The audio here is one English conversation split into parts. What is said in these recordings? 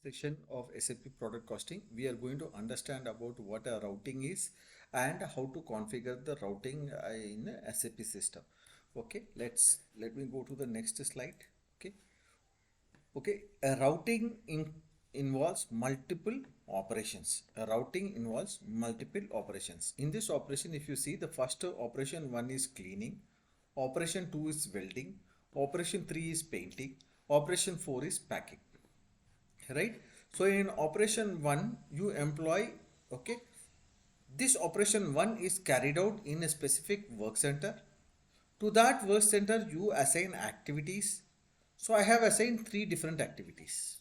Session of SAP product costing, we are going to understand about what a routing is and how to configure the routing in a SAP system. Okay, let me go to the next slide. Okay, a involves multiple operations. A routing involves multiple operations. In this operation, if you see the first operation one is cleaning, operation two is welding, operation three is painting, operation four is packing, right? So in operation 1 you employ, okay, this operation 1 is carried out in a specific work center. To that work center you assign activities. So I have assigned three different activities.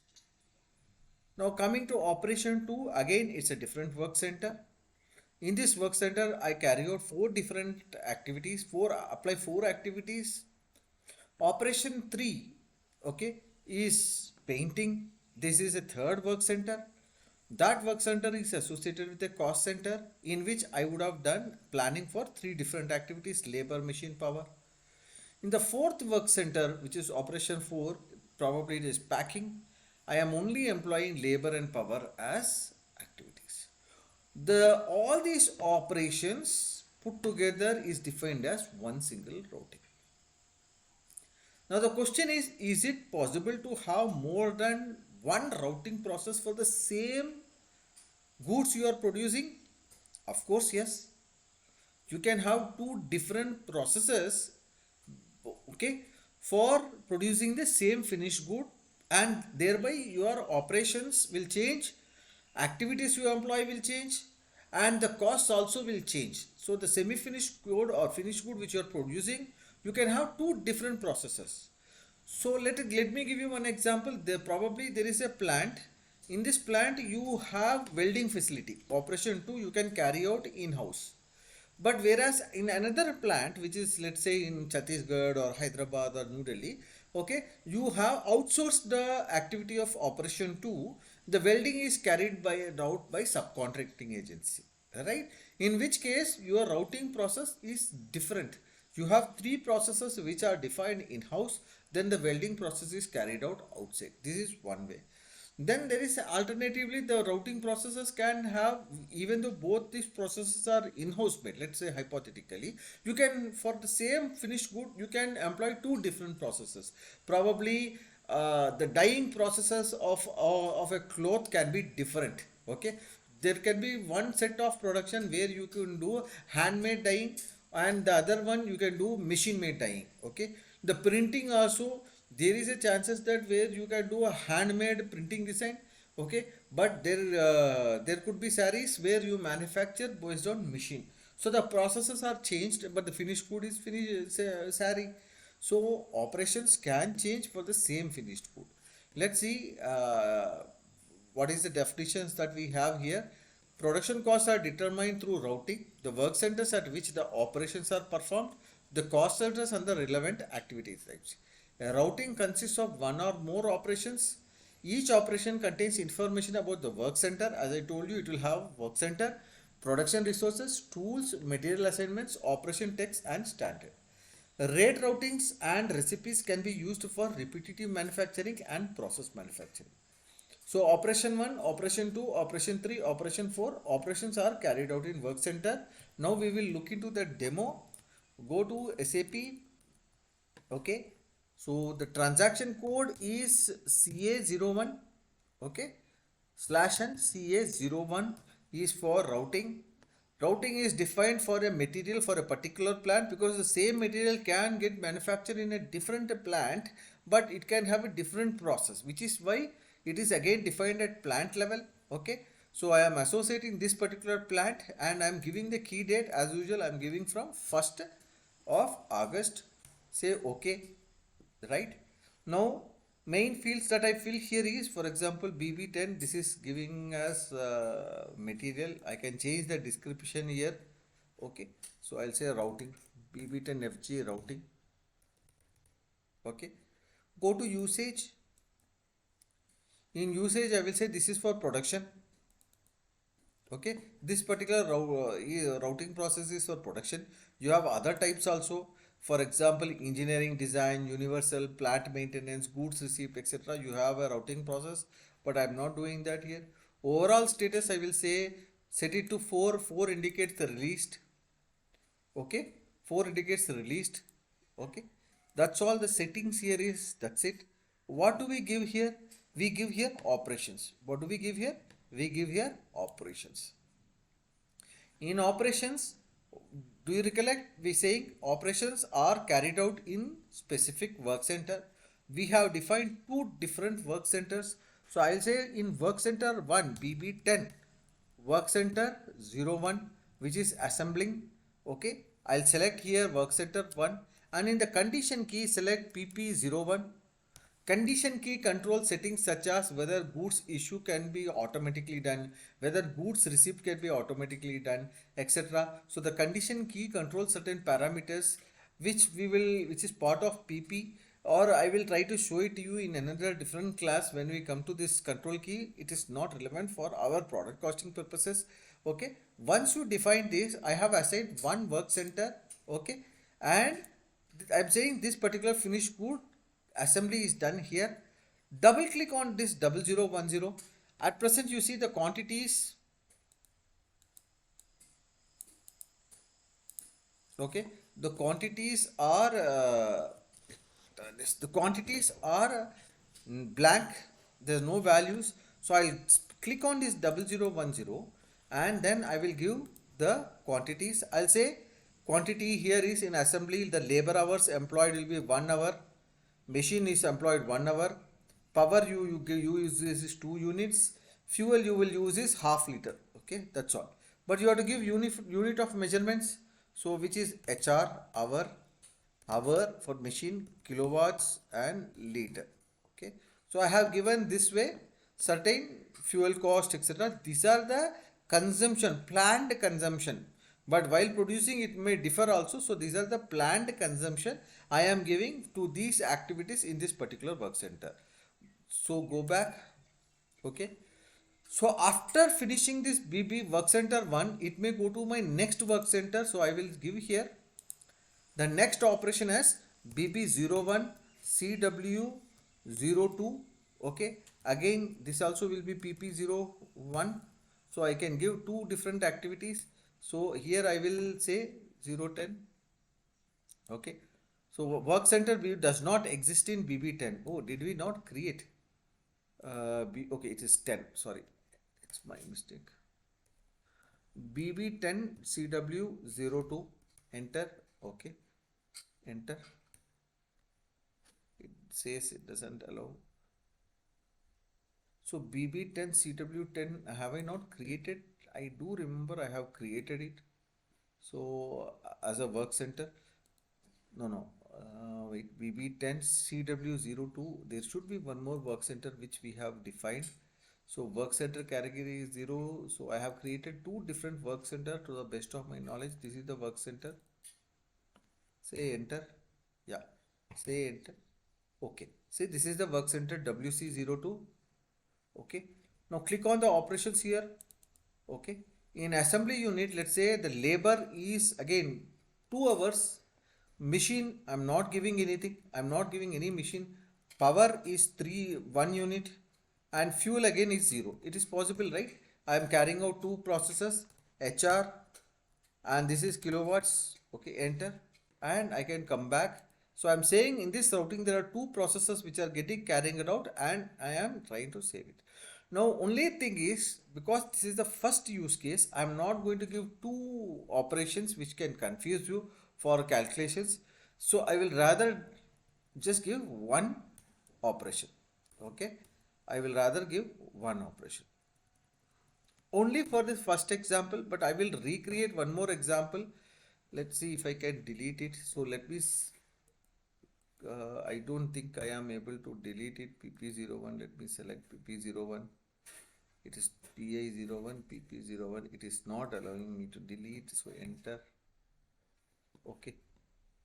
Now coming to operation 2, again it's a different work center. In this work center I carry out four different activities, apply four activities. Operation 3, okay, is painting. This is a third work center. That work center is associated with a cost center in which I would have done planning for three different activities: labor, machine, power. In the fourth work center, which is operation 4, probably it is packing, I am only employing labor and power as activities. All these operations put together is defined as one single routing. Now the question is it possible to have more than one routing process for the same goods you are producing? Of course, yes. You can have two different processes, okay, for producing the same finished good, and thereby your operations will change, activities you employ will change, and the costs also will change. So the semi-finished good or finished good which you are producing, you can have two different processes. So let me give you one example. There is a plant. In this plant you have welding facility. Operation 2 you can carry out in house. But whereas in another plant, which is let's say in Chhattisgarh or Hyderabad or New Delhi, okay, you have outsourced the activity of operation 2. The welding is carried out by subcontracting agency, right? In which case your routing process is different. You have three processes which are defined in house, then the welding process is carried out outside. This is one way. Then there is alternatively the routing processes can have, even though both these processes are in-house made, let's say hypothetically, you can, for the same finished good, you can employ two different processes. Probably the dyeing processes of a cloth can be different. Okay, there can be one set of production where you can do handmade dyeing, and the other one you can do machine made dyeing. Okay, the printing also, there is a chances that where you can do a handmade printing design. Okay, but there could be sarees where you manufacture based on machine. So the processes are changed, but the finished good is finished saree. So operations can change for the same finished good. Let's see what is the definitions that we have here. Production costs are determined through routing, the work centers at which the operations are performed, the cost centers and the relevant activity types. A routing consists of one or more operations. Each operation contains information about the work center. As I told you, it will have work center, production resources, tools, material assignments, operation text and standard. Rate routings and recipes can be used for repetitive manufacturing and process manufacturing. So operation 1, operation 2, operation 3, operation 4, operations are carried out in work center. Now we will look into the demo. Go to SAP. Okay. So the transaction code is CA01. Okay. /n CA01 is for routing. Routing is defined for a material for a particular plant, because the same material can get manufactured in a different plant, but it can have a different process, which is why it is again defined at plant level. Okay, so I am associating this particular plant and I am giving the key date. As usual, I am giving from 1st of August. Say okay, right? Now main fields that I fill here is, for example, BB10. This is giving us material. I can change the description here. Okay, so I'll say routing, BB10 FG routing. Okay, go to usage. In usage I will say this is for production. Okay, this particular routing process is for production. You have other types also. For example, engineering, design, universal, plant maintenance, goods receipt, etc. You have a routing process. but I'm not doing that here. Overall status, I will say set it to 4. 4 indicates the released. Okay, 4 indicates the released. Okay, that's all the settings here is. That's it. What do we give here? We give here operations. What do we give here? We give here operations. In operations, do you recollect we saying operations are carried out in specific work center? We have defined two different work centers. So I'll say in work center 1 BB10, work center 01, which is assembling. Okay, I'll select here work center 1, and in the condition key select PP01. Condition key control settings such as whether goods issue can be automatically done, whether goods receipt can be automatically done, etc. So the condition key controls certain parameters which is part of PP, or I will try to show it to you in another different class when we come to this control key. It is not relevant for our product costing purposes. Okay. Once you define this, I have assigned one work center. Okay. And I'm saying this particular finished good assembly is done here. Double click on this 0010. At present you see the quantities. Okay, the quantities are blank. There's no values. So I'll click on this 0010 and then I will give the quantities. I'll say quantity here is in assembly. The labor hours employed will be 1 hour. Machine is employed 1 hour. Power you use is 2 units. Fuel you will use is half liter. Okay, that's all. But you have to give unit of measurements. So which is HR, hour for machine, kilowatts and liter. Okay. So I have given this way certain fuel cost, etc. These are the consumption, planned consumption. But while producing it may differ also. So these are the planned consumption I am giving to these activities in this particular work center. So go back. Okay. So after finishing this BB work center 1, it may go to my next work center. So I will give here the next operation as BB01 CW02. Okay. Again, this also will be PP01. So I can give two different activities. So here I will say 010. Okay. So work center does not exist in BB10. Oh, did we not create? Okay, it is 10. Sorry, it's my mistake. BB10 CW02. Enter. Okay. Enter. It says it doesn't allow. So BB10 CW10, have I not created? I do remember I have created it. So as a work center, no, wait, BB10 CW02, there should be one more work center which we have defined. So work center category is 0. So I have created two different work center to the best of my knowledge. This is the work center. Say enter. Yeah, say enter. Okay, see this is the work center WC02. Okay, now click on the operations here. Okay, in assembly unit, let's say the labor is again 2 hours. Machine, I'm not giving anything. I'm not giving any machine. Power is 1 unit and fuel again is 0. It is possible, right? I am carrying out two processes, HR and this is kilowatts. Okay, enter and I can come back. So I'm saying in this routing there are two processes which are carrying it out and I am trying to save it. Now only thing is, because this is the first use case, I am not going to give two operations which can confuse you for calculations. So I will rather just give one operation. Okay, I will rather give one operation only for this first example, but I will recreate one more example. Let's see if I can delete it. So let me I don't think I am able to delete it. PP01, let me select PP01. It is PI01, PP01. It is not allowing me to delete, so enter. Okay,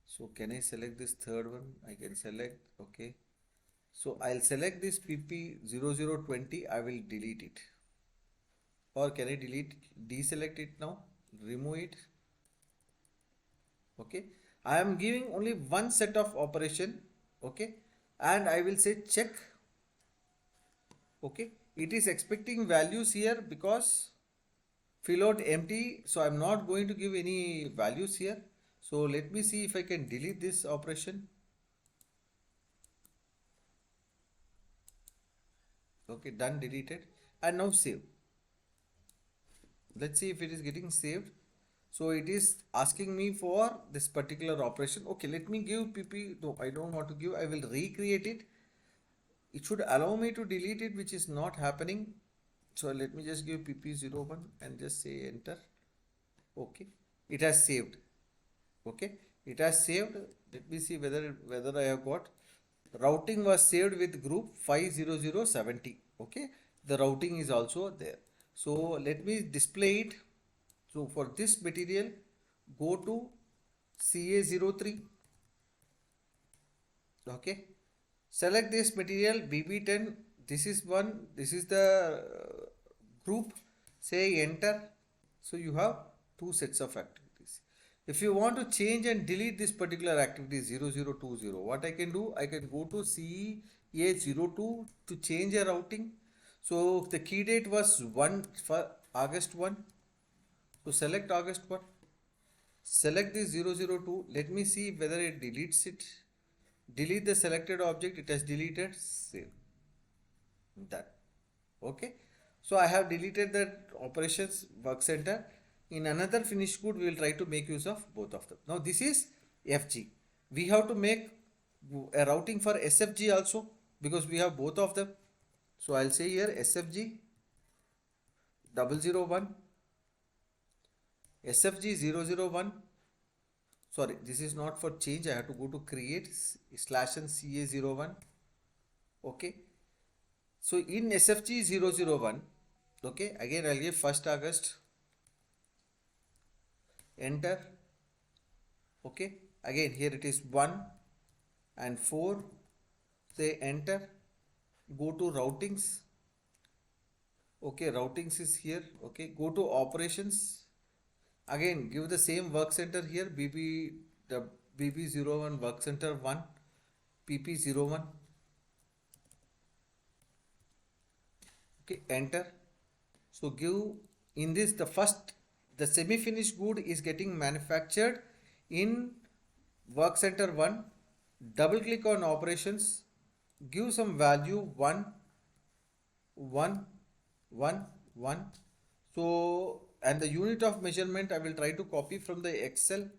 so can I select this third one? I can select. Okay, so I'll select this PP0020. I will delete it, or can I deselect it now, remove it? Okay, I am giving only one set of operation. Okay, and I will say check. Okay, it is expecting values here because float empty, so I'm not going to give any values here. So let me see if I can delete this operation. Okay, done, deleted, and now save. Let's see if it is getting saved. So it is asking me for this particular operation. Okay, let me give pp. No, I don't want to give. I will recreate it. It should allow me to delete it, which is not happening. So let me just give pp01 and just say enter. Okay, it has saved. Okay, it has saved. Let me see whether I have got. Routing was saved with group 50070. Okay, the routing is also there. So let me display it. So for this material, go to CA03. Okay, select this material BB10. This is one. This is the group. Say enter. So you have two sets of activities. If you want to change and delete this particular activity 0020, what I can do, I can go to CA02 to change a routing. So the key date was 1 for August 1. So select August 1. Select this 002. Let me see whether it deletes it. Delete the selected object. It has deleted. Save. Done. Okay. So I have deleted that operations work center. In another finish code, we will try to make use of both of them. Now this is FG. We have to make a routing for SFG also because we have both of them. So I'll say here SFG 001, SFG 001. Sorry, this is not for change. I have to go to create slash and CA01. Okay. So in SFG 001, okay, again I'll give 1st August. Enter. Okay, again here it is 1 and 4. Say enter. Go to routings. Okay, routings is here. Okay, go to operations. Again give the same work center here. The BB01 work center 1, PP01. Okay, enter. So give in this the semi-finished good is getting manufactured in work center 1. Double click on operations. Give some value 1, 1, 1, 1. So and the unit of measurement I will try to copy from the Excel.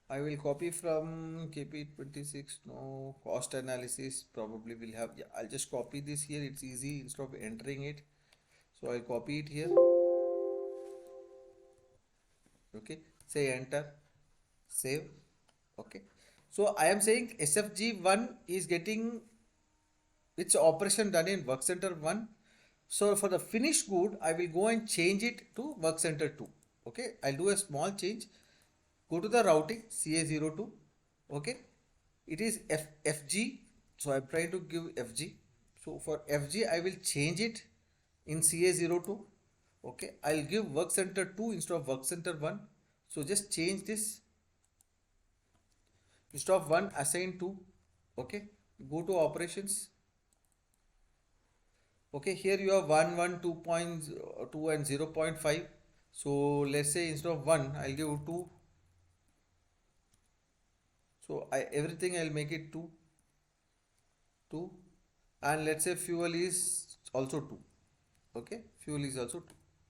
I will copy from KP26. No, cost analysis probably will have. Yeah, I'll just copy this here. It's easy instead of entering it. So I'll copy it here. Okay, say enter, save. Okay, so I am saying SFG1 is getting its operation done in work center 1. So for the finished good, I will go and change it to work center 2. Okay, I'll do a small change. Go to the routing CA02. Okay, it is FG. So I'm trying to give FG. So for FG, I will change it in CA02. Okay, I'll give work center 2 instead of work center 1. So just change this. Instead of 1, assign 2. Okay, go to operations. Okay, here you have 1, 1, 2.2 and 0.5. So let's say instead of 1, I'll give 2. So everything I'll make it 2, 2, and let's say fuel is also 2. Okay, fuel is also 2.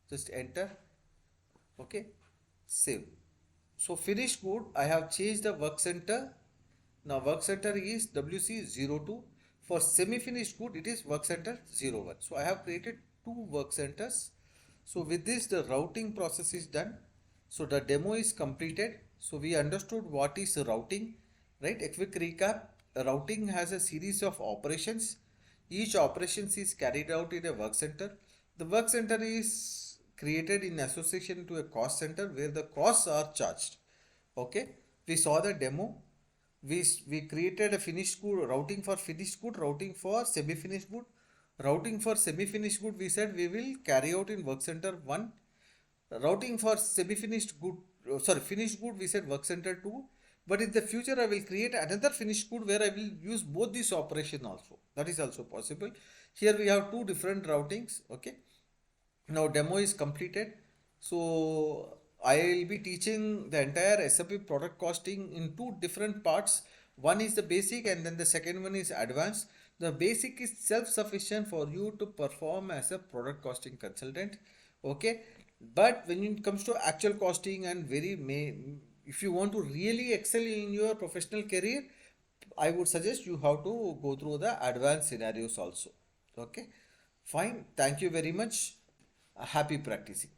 Just enter. Okay, save. So finished good, I have changed the work center. Now work center is WC02. For semi-finished good, it is work center 01. So I have created two work centers. So with this, the routing process is done. So the demo is completed. So we understood what is routing, right? A quick recap. Routing has a series of operations. Each operations is carried out in a work center. The work center is created in association to a cost center where the costs are charged. Okay, we saw the demo. We created a finished good routing for finished good, routing for semi-finished good. Routing for semi-finished good, we said we will carry out in work center 1. Routing for semi-finished good, finished good, we said work center 2. but in the future I will create another finished good where I will use both this operation also. That is also possible. Here we have two different routings. Okay, now demo is completed. So I'll be teaching the entire SAP product costing in two different parts. One is the basic and then the second one is advanced. The basic is self-sufficient for you to perform as a product costing consultant. Okay, but when it comes to actual costing and if you want to really excel in your professional career, I would suggest you have to go through the advanced scenarios also. Okay, fine. Thank you very much. Happy practicing.